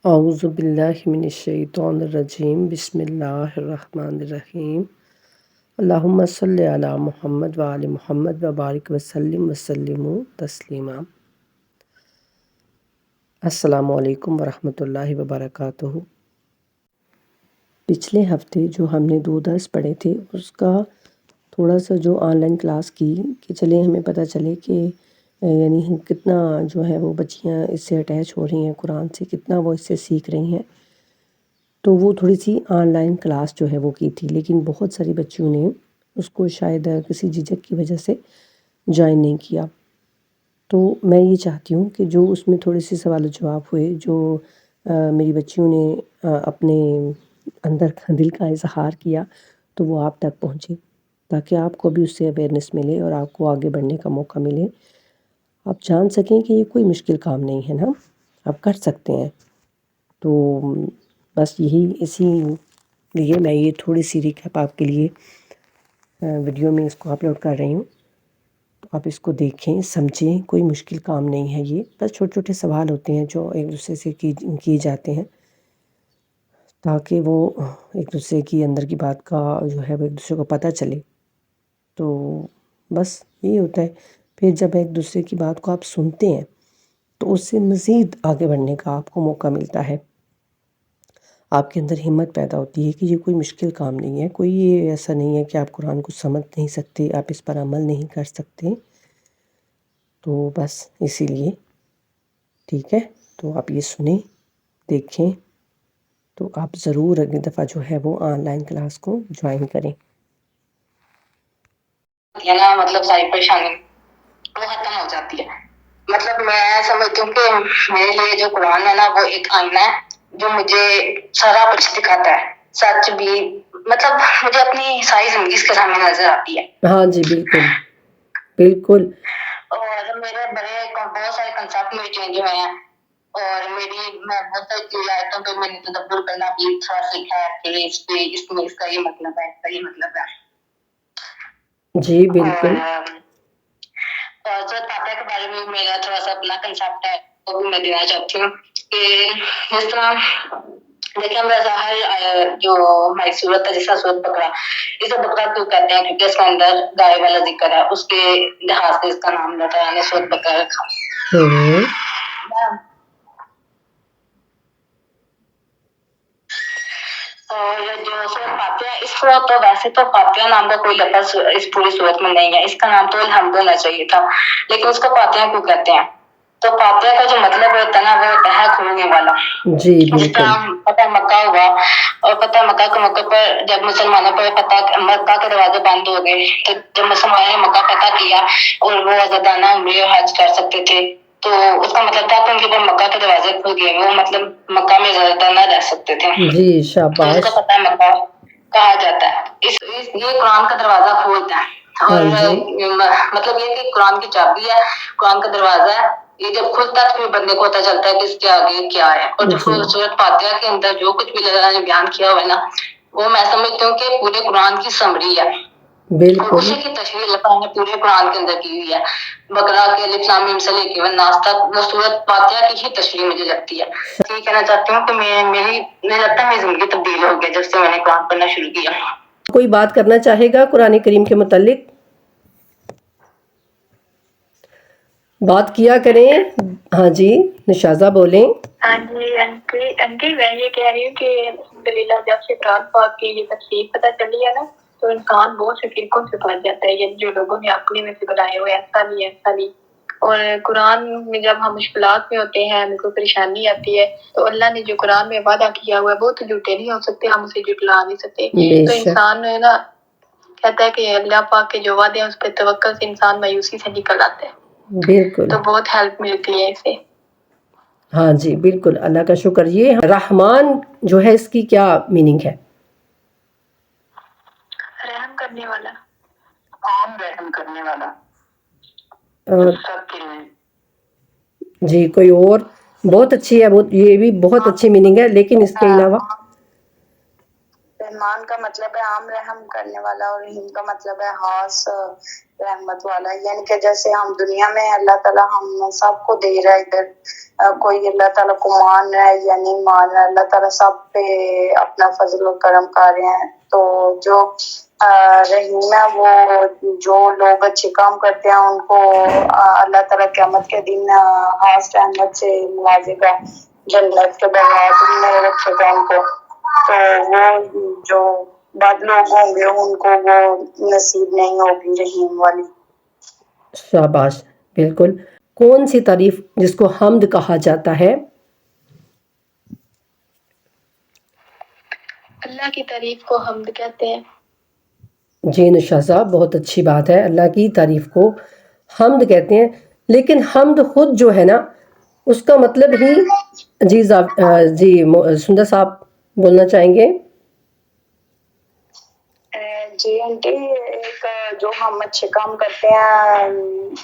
اعوذ باللہ من الشیطان الرجیم بسم اللہ الرحمن الرحیم اللہم صلی علی محمد وعلی محمد وبارک وسلم تسلیما۔ السلام علیکم ورحمۃ اللہ وبرکاتہ۔ پچھلے ہفتے جو ہم نے 2 درس پڑھے تھے اس کا تھوڑا سا جو آن لائن کلاس کی کہ چلے ہمیں پتہ چلے کہ یعنی کتنا جو ہے وہ بچیاں اس سے اٹیچ ہو رہی ہیں، قرآن سے کتنا وہ اس سے سیکھ رہی ہیں، تو وہ تھوڑی سی آن لائن کلاس جو ہے وہ کی تھی، لیکن بہت ساری بچیوں نے اس کو شاید کسی جھجک کی وجہ سے جوائن نہیں کیا۔ تو میں یہ چاہتی ہوں کہ جو اس میں تھوڑے سے سوال و جواب ہوئے، جو میری بچیوں نے اپنے اندر کا دل کا اظہار کیا، تو وہ آپ تک پہنچے تاکہ آپ کو بھی اس سے اویئرنیس ملے اور آپ کو آگے بڑھنے کا موقع ملے، آپ جان سکیں کہ یہ کوئی مشکل کام نہیں ہے نا، آپ کر سکتے ہیں۔ تو بس اسی لیے میں یہ تھوڑی سی ریکیپ آپ کے لیے ویڈیو میں اس کو اپلوڈ کر رہی ہوں، تو آپ اس کو دیکھیں، سمجھیں، کوئی مشکل کام نہیں ہے یہ، بس چھوٹے چھوٹے سوال ہوتے ہیں جو ایک دوسرے سے کیے جاتے ہیں تاکہ وہ ایک دوسرے کی اندر کی بات کا جو ہے وہ ایک دوسرے کو پتہ چلے۔ تو بس یہی ہوتا ہے۔ پھر جب ایک دوسرے کی بات کو آپ سنتے ہیں تو اس سے مزید آگے بڑھنے کا آپ کو موقع ملتا ہے، آپ کے اندر ہمت پیدا ہوتی ہے کہ یہ کوئی مشکل کام نہیں ہے، کوئی یہ ایسا نہیں ہے کہ آپ قرآن کو سمجھ نہیں سکتے، آپ اس پر عمل نہیں کر سکتے۔ تو بس اسی لیے ٹھیک ہے، تو آپ یہ سنیں، دیکھیں، تو آپ ضرور اگلی دفعہ جو ہے وہ آن لائن کلاس کو جوائن کریں۔ مطلب ساری پریشانی وہ ختم ہو جاتی ہے۔ مطلب میں سمجھتی ہوں کہ میرے لیے جو قرآن ہے نا وہ ایک آئینہ ہے جو مجھے سارا کچھ دکھاتا ہے، سچ بھی، مطلب مجھے اپنی ساری زندگی اس کے سامنے نظر آتی ہے۔ ہاں جی، بالکل بالکل۔ اور میرے بہت سارے کنسیپٹ میں چینج ہوئے ہیں، اور میں بہت ساری آیتوں پہ میں نے تدبر کرنا بھی تھوڑا سیکھا ہے کہ اس میں اس کا یہ مطلب ہے، اس کا یہ مطلب ہے۔ جی بالکل۔ اور سورۃ فاتحہ کے بارے میں میرا تھوڑا سا اپنا کنسیپٹ ہے، وہ بھی میں دینا چاہتی ہوں کہ جس طرح دیکھیں ہم ظاہر جو ہماری صورت ہے، جس طرح سورۃ بقرہ، اسے بقرہ کیوں کہتے ہیں؟ کیونکہ اس کے اندر گائے والا ذکر ہے، اس کے لحاظ سے اس کا نام اللہ تعالیٰ نے سورۃ بقرہ رکھا۔ اور جو سورۃ فاتحہ، اس کو تو ویسے تو فاتحہ نام کا کوئی لفظ اس پوری صورت میں نہیں ہے، اس کا نام تو الحمد ہونا چاہیے تھا، لیکن اس کو فاتحہ کیوں کہتے ہیں؟ تو فاتحہ کا جو مطلب ہوتا ہے نا وہ ہوتا ہے کھولنے والا۔ جی جس بالکل۔ طرح فتح مکہ ہوا، اور فتح مکہ کے موقع پر جب مسلمانوں پر مکہ کے دروازے بند ہو گئے، تو جب مسلمانوں نے مکہ فتح کیا اور وہ آزادانہ عمرے اور حج کر سکتے تھے، تو اس کا مطلب تھا کہ ان کے اوپر مکہ کے دروازے کھل گئے، وہ مطلب مکہ میں آزادانہ رہ سکتے تھے، جی تو اس شاباش۔ کو فتح مکہ کہا جاتا ہے۔ یہ قرآن کا دروازہ کھولتا ہے، ہاں اور جی مطلب یہ کہ قرآن کی چابی ہے، قرآن کا دروازہ ہے، یہ جب کھلتا ہے تو پھر بندے کو پتہ چلتا ہے کہ اس کے آگے کیا ہے۔ اور جو جی سورۃ فاتحہ کے اندر جو کچھ بھی اللہ نے بیان کیا ہوا ہے نا، وہ میں سمجھتی ہوں کہ پورے قرآن کی سمری ہے، اور بالکل۔ اسی کی تشریح اللہ تعالیٰ نے پورے قرآن کے اندر کی ہوئی ہے۔ بقرہ کے الف لام میم سے لے کے والناس تک وہ سورۃ فاتحہ کی ہی تشریح مجھے لگتی ہے۔ یہ کہنا چاہتی ہوں کہ مجھے لگتا ہے میری زندگی تبدیل ہو گئی جب سے میں نے قرآن پڑھنا شروع کیا۔ کوئی بات کرنا چاہے گا قرآن کریم کے متعلق؟ بات کیا کریں۔ ہاں جی نشازہ بولیں۔ ہاں جی انٹی میں یہ کہہ رہی ہوں کہ الحمدللہ جب سے قرآن پاک کی یہ تفسیر پتہ چلی ہے نا، تو انسان بہت سے فرقوں سے بچ جاتا ہے، یہ جو لوگوں نے اپنے میں سے بنائے ہوئے ایسا نہیں۔ اور قرآن میں جب ہم مشکلات میں ہوتے ہیں، ہمیں کوئی پریشانی آتی ہے، تو اللہ نے جو قرآن میں وعدہ کیا ہوا ہے وہ تو جھوٹے نہیں ہو سکتے، ہم اسے جھٹلا نہیں سکتے۔ بے تو شک۔ انسان ہے نا کہتا ہے کہ اللہ پاک کے جو وعدے ہیں اس پہ توکل سے انسان مایوسی سے نکل آتا ہے، بالکل۔ تو بہت ہیلپ ملتی ہے اسے۔ ہاں جی بالکل، اللہ کا شکر۔ یہ رحمان جو ہے اس کی کیا میننگ ہے؟ رحم کرنے والا، عام رحم کرنے والا سب کے لیے۔ جی کوئی اور؟ بہت اچھی ہے، یہ بھی بہت اچھی میننگ ہے، لیکن اس کے علاوہ رحمان کا مطلب ہے عام رحم کرنے والا اور رحیم کا مطلب ہے خاص رحمت والا. یعنی کہ جیسے ہم دنیا میں اللہ تعالیٰ ہم سب کو دے رہا ہے, ادھر کوئی اللہ تعالیٰ کو مان رہا ہے یا نہیں مان رہا ہے, اللہ تعالیٰ سب پہ اپنا فضل و کرم کر رہے ہیں. تو جو رحیم ہے وہ جو لوگ اچھے کام کرتے ہیں ان کو اللہ تعالیٰ قیامت کے دن خاص رحمت سے نوازے گا, جنت کے باغات میں رکھے گا ان کو. تو وہ جو بد لوگ ہوں گے ان کو وہ نصیب نہیں ہوگی رحیم والی. شاباش, بالکل. کون سی تعریف جس کو حمد کہا جاتا ہے؟ اللہ کی تعریف کو حمد کہتے ہیں. جی نشا صاحب, بہت اچھی بات ہے, اللہ کی تعریف کو حمد کہتے ہیں. لیکن حمد خود جو ہے نا اس کا مطلب ہی جی سندر صاحب بولنا چاہیں گے؟ جی آنٹی, ایک جو ہم اچھے کام کرتے ہیں,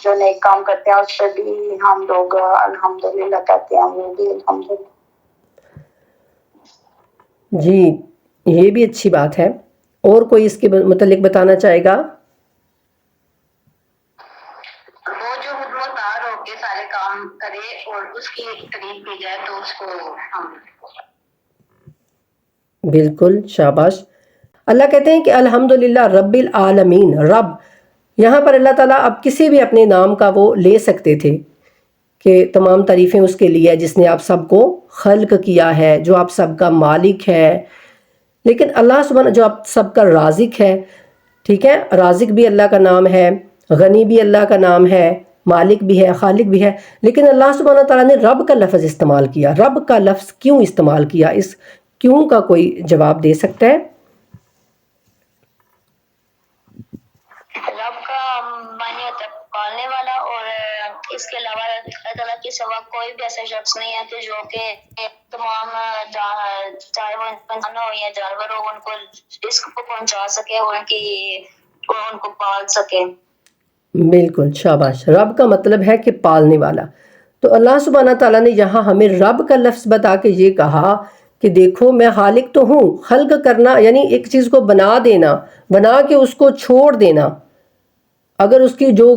جو نیک کام کرتے ہیں اس پہ بھی ہم لوگ الحمدللہ کہتے ہیں, وہ بھی الحمدللہ. جی یہ بھی اچھی بات ہے. اور کوئی اس کے متعلق بتانا چاہے گا؟ وہ جو خود مختار ہو کے سارے کام کرے اور اس کی تعریف کی جائے تو اس کو ہم. بالکل, شاباش. اللہ کہتے ہیں کہ الحمدللہ رب العالمین. رب یہاں پر اللہ تعالیٰ اب کسی بھی اپنے نام کا وہ لے سکتے تھے کہ تمام تعریفیں اس کے لیے جس نے آپ سب کو خلق کیا ہے, جو آپ سب کا مالک ہے. لیکن اللہ سبحانہ جو آپ سب کا رازق ہے, ٹھیک ہے, رازق بھی اللہ کا نام ہے, غنی بھی اللہ کا نام ہے, مالک بھی ہے, خالق بھی ہے. لیکن اللہ سبحانہ تعالیٰ نے رب کا لفظ استعمال کیا. رب کا لفظ کیوں استعمال کیا؟ اس کیوں کا کوئی جواب دے سکتا ہے؟ رب کا معنی ہوتا ہے پالنے والا, اور اس کے علاوہ اللہ تعالیٰ کے سوا کوئی بھی ایسا شخص نہیں ہے کہ جو کہ تمام چاہے وہ انسان ہو یا جانور ہو ان کو رزق کو پہنچا سکے اور ان کو پال سکے. بالکل, شاباش. رب کا مطلب ہے کہ پالنے والا. تو اللہ سبحانہ تعالیٰ نے یہاں ہمیں رب کا لفظ بتا کے یہ کہا کہ دیکھو میں خالق تو ہوں. خلق کرنا یعنی ایک چیز کو بنا دینا, بنا کے اس کو چھوڑ دینا. اگر اس کی جو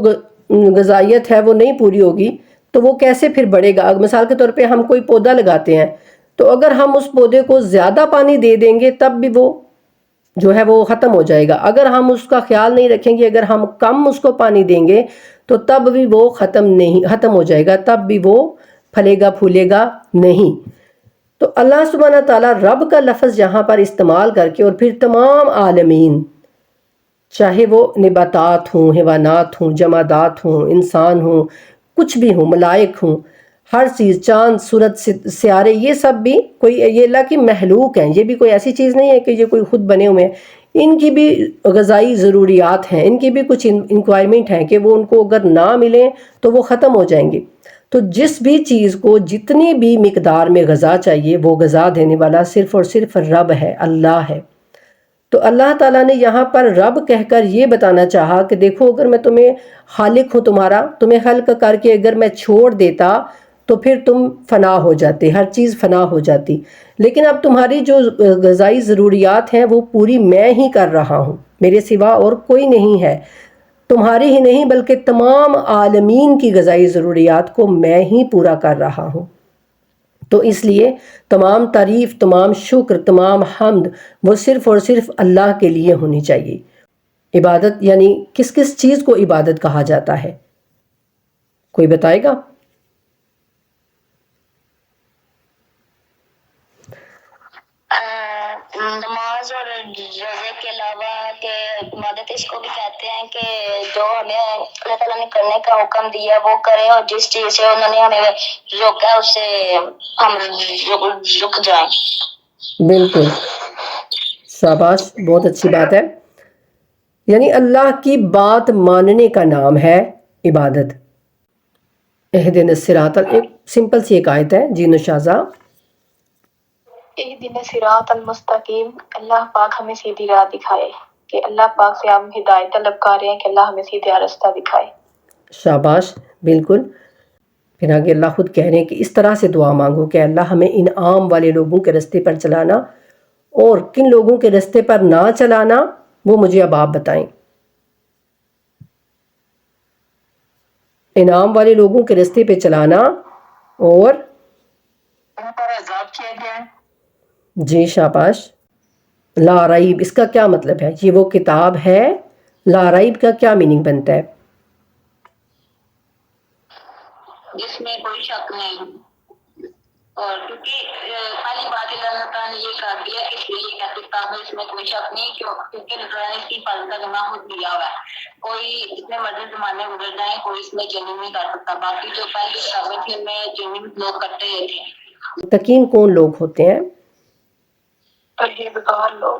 غذائیت ہے وہ نہیں پوری ہوگی تو وہ کیسے پھر بڑھے گا؟ مثال کے طور پہ ہم کوئی پودا لگاتے ہیں, تو اگر ہم اس پودے کو زیادہ پانی دے دیں گے تب بھی وہ جو ہے وہ ختم ہو جائے گا. اگر ہم اس کا خیال نہیں رکھیں گے, اگر ہم کم اس کو پانی دیں گے تو تب بھی وہ ختم ہو جائے گا, تب بھی وہ پھلے گا پھولے گا نہیں. تو اللہ سبحانہ تعالیٰ رب کا لفظ یہاں پر استعمال کر کے اور پھر تمام عالمین, چاہے وہ نباتات ہوں, حیوانات ہوں, جمادات ہوں, انسان ہوں, کچھ بھی ہوں, ملائک ہوں, ہر چیز, چاند سورج سیارے, یہ سب بھی کوئی یہ اللہ کی مخلوق ہیں. یہ بھی کوئی ایسی چیز نہیں ہے کہ یہ کوئی خود بنے ہوئے ہیں. ان کی بھی غذائی ضروریات ہیں, ان کی بھی کچھ انکوائرمنٹ ہیں کہ وہ ان کو اگر نہ ملیں تو وہ ختم ہو جائیں گے. تو جس بھی چیز کو جتنی بھی مقدار میں غذا چاہیے وہ غذا دینے والا صرف اور صرف رب ہے, اللہ ہے. تو اللہ تعالیٰ نے یہاں پر رب کہہ کر یہ بتانا چاہا کہ دیکھو اگر میں تمہیں خالق ہوں, تمہیں خلق کر کے اگر میں چھوڑ دیتا تو پھر تم فنا ہو جاتے, ہر چیز فنا ہو جاتی. لیکن اب تمہاری جو غذائی ضروریات ہیں وہ پوری میں ہی کر رہا ہوں, میرے سوا اور کوئی نہیں ہے. تمہاری ہی نہیں بلکہ تمام عالمین کی غذائی ضروریات کو میں ہی پورا کر رہا ہوں. تو اس لیے تمام تعریف, تمام شکر, تمام حمد وہ صرف اور صرف اللہ کے لیے ہونی چاہیے. عبادت یعنی کس کس چیز کو عبادت کہا جاتا ہے؟ کوئی بتائے گا؟ نماز اور روزے کے علاوہ کہ عبادت اس کو بھی کہتے ہیں کہ جو ہمیں اللہ تعالیٰ نے کرنے کا حکم دیا وہ کریں, اور جس چیز سے انہوں نے ہمیں روکا ہے اس سے ہم رک جائیں. بالکل, شاباش, بہت اچھی بات ہے. یعنی اللہ کی بات ماننے کا نام ہے عبادت. اہدنا الصراط, ایک سمپل سی ایک آیت ہے. جی نشازہ. اہدنا الصراط المستقیم, اللہ پاک ہمیں سیدھی راہ دکھائے. کہ اللہ پاک سے ہم ہدایت طلب کر رہے ہیں کہ اللہ ہمیں سیدھا راستہ دکھائے. شاباش, بالکل. پھر آگے اللہ خود کہہ رہے ہیں کہ اس طرح سے دعا مانگو کہ اللہ ہمیں انعام والے لوگوں کے راستے پر چلانا اور کن لوگوں کے رستے پر نہ چلانا وہ مجھے اب آپ بتائیں۔ انعام والے لوگوں کے رستے پہ چلانا اور ان پر عذاب کیا گیا ہے۔ جی شاباش۔ لا ریب اس کا کیا مطلب ہے؟ یہ وہ کتاب ہے، لا ریب کا کیا میننگ بنتا ہے؟ جس میں کوئی شک نہیں، اور کیونکہ پہلی بات اللہ تعالیٰ نے یہ کر دیا کہ اس لیے یہ کہتے کتاب ہے، اس میں کوئی شک نہیں، کیونکہ اللہ تعالیٰ نے اس کی حفاظت کا ذمہ خود لیا ہوا ہے۔ کوئی اتنے مرضی زمانے گزر جائیں کوئی اس میں چینج نہیں کر سکتا۔ باقی جو پہلی کتابیں تھیں ان میں چینج لوگ کرتے رہے تھے۔ متقین کون لوگ ہوتے ہیں؟ پرہیزگار لوگ۔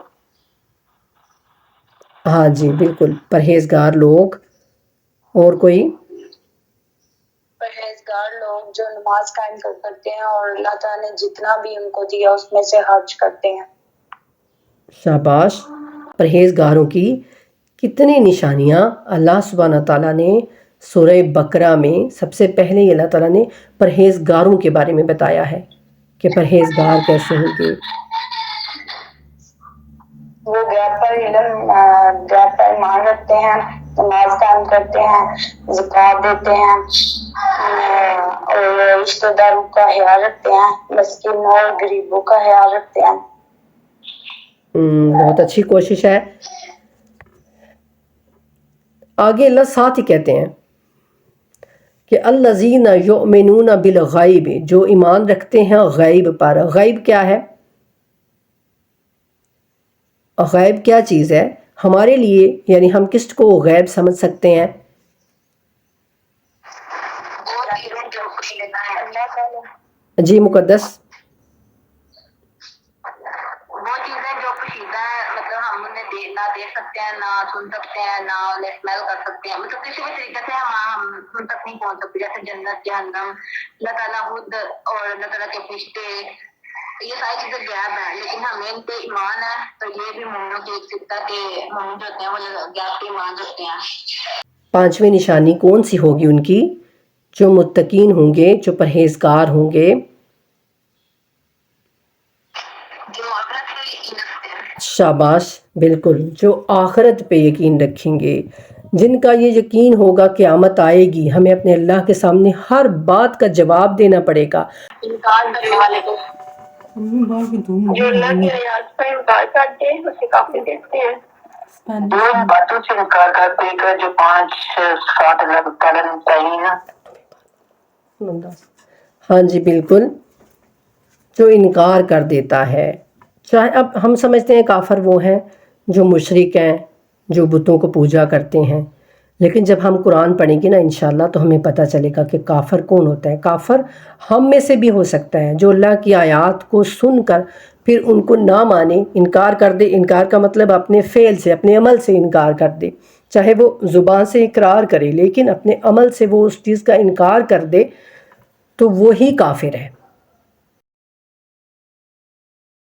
ہاں جی بالکل، پرہیزگار لوگ۔ اور کوئی؟ پرہیزگار لوگ جو نماز قائم کرتے ہیں اور اللہ تعالیٰ نے جتنا بھی ان کو دیا اس میں سے خرچ کرتے ہیں۔ شاباش۔ پرہیزگاروں کی کتنی نشانیاں اللہ سبحانہ تعالیٰ نے سورہ بقرہ میں سب سے پہلے ہی اللہ تعالیٰ نے پرہیزگاروں کے بارے میں بتایا ہے کہ پرہیزگار کیسے ہوں گے۔ وہ غیب پر علم، غیب پر ایمان رکھتے ہیں، نماز قائم کرتے ہیں، زکوٰۃ دیتے ہیں، اور رشتہ داروں کا خیال رکھتے ہیں، مسکینوں اور غریبوں کا خیال رکھتے ہیں۔ بہت اچھی کوشش ہے۔ آگے اللہ ساتھ ہی کہتے ہیں کہ الذین یؤمنون بالغیب، جو ایمان رکھتے ہیں غیب پر۔ غیب کیا ہے؟ غیب کیا چیز ہے ہمارے لیے؟ یعنی ہم کس کو غیب سمجھ سکتے ہیں؟ جی مقدس۔ وہ چیزیں جو پوشیدہ ہیں، مطلب ہم انہیں نہ دیکھ سکتے ہیں، نہ سن سکتے ہیں، نہ انہیں اسمیل کر سکتے ہیں، مطلب کسی بھی طریقے سے ہم ان تک نہیں پہنچ سکتے، جیسے جنت، جہنم، اللہ تعالیٰ خود اور اللہ تعالیٰ کے فرشتے، یہ ساری چیزیں غیب ہیں، لیکن ہمیں ان پہ ایمان ہے۔ تو یہ بھی مومنوں کی ایک صفت ہے کہ مومن جو ہوتے ہیں وہ غیب پہ ایمان رکھتے ہیں۔ پانچویں نشانی کون سی ہوگی ان کی؟ جو متقین ہوں گے، جو پرہیزگار ہوں گے، جو آخرت پہ یقین رکھتے ہیں۔ شاباش، بالکل، جو آخرت پہ یقین رکھیں گے، جن کا یہ یقین ہوگا قیامت آئے گی، ہمیں اپنے اللہ کے سامنے ہر بات کا جواب دینا پڑے گا۔ انکار کرنے والے کو، جو اللہ کی آیات کا انکار کرتے ہیں اسے کافر کہتے ہیں۔ جو ان باتوں سے انکار کرتے ہیں جو 5 صفات اللہ تعالیٰ نے بتائی ہیں۔ ہاں جی بالکل، جو انکار کر دیتا ہے۔ چاہے اب ہم سمجھتے ہیں کافر وہ ہیں جو مشرک ہیں، جو بتوں کو پوجا کرتے ہیں، لیکن جب ہم قرآن پڑھیں گے نا انشاءاللہ تو ہمیں پتہ چلے گا کہ کافر کون ہوتا ہے۔ کافر ہم میں سے بھی ہو سکتا ہے جو اللہ کی آیات کو سن کر پھر ان کو نہ مانے، انکار کر دے۔ انکار کا مطلب اپنے فعل سے، اپنے عمل سے انکار کر دے، چاہے وہ زبان سے اقرار کرے لیکن اپنے عمل سے وہ اس چیز کا انکار کر دے، تو وہی کافر ہے۔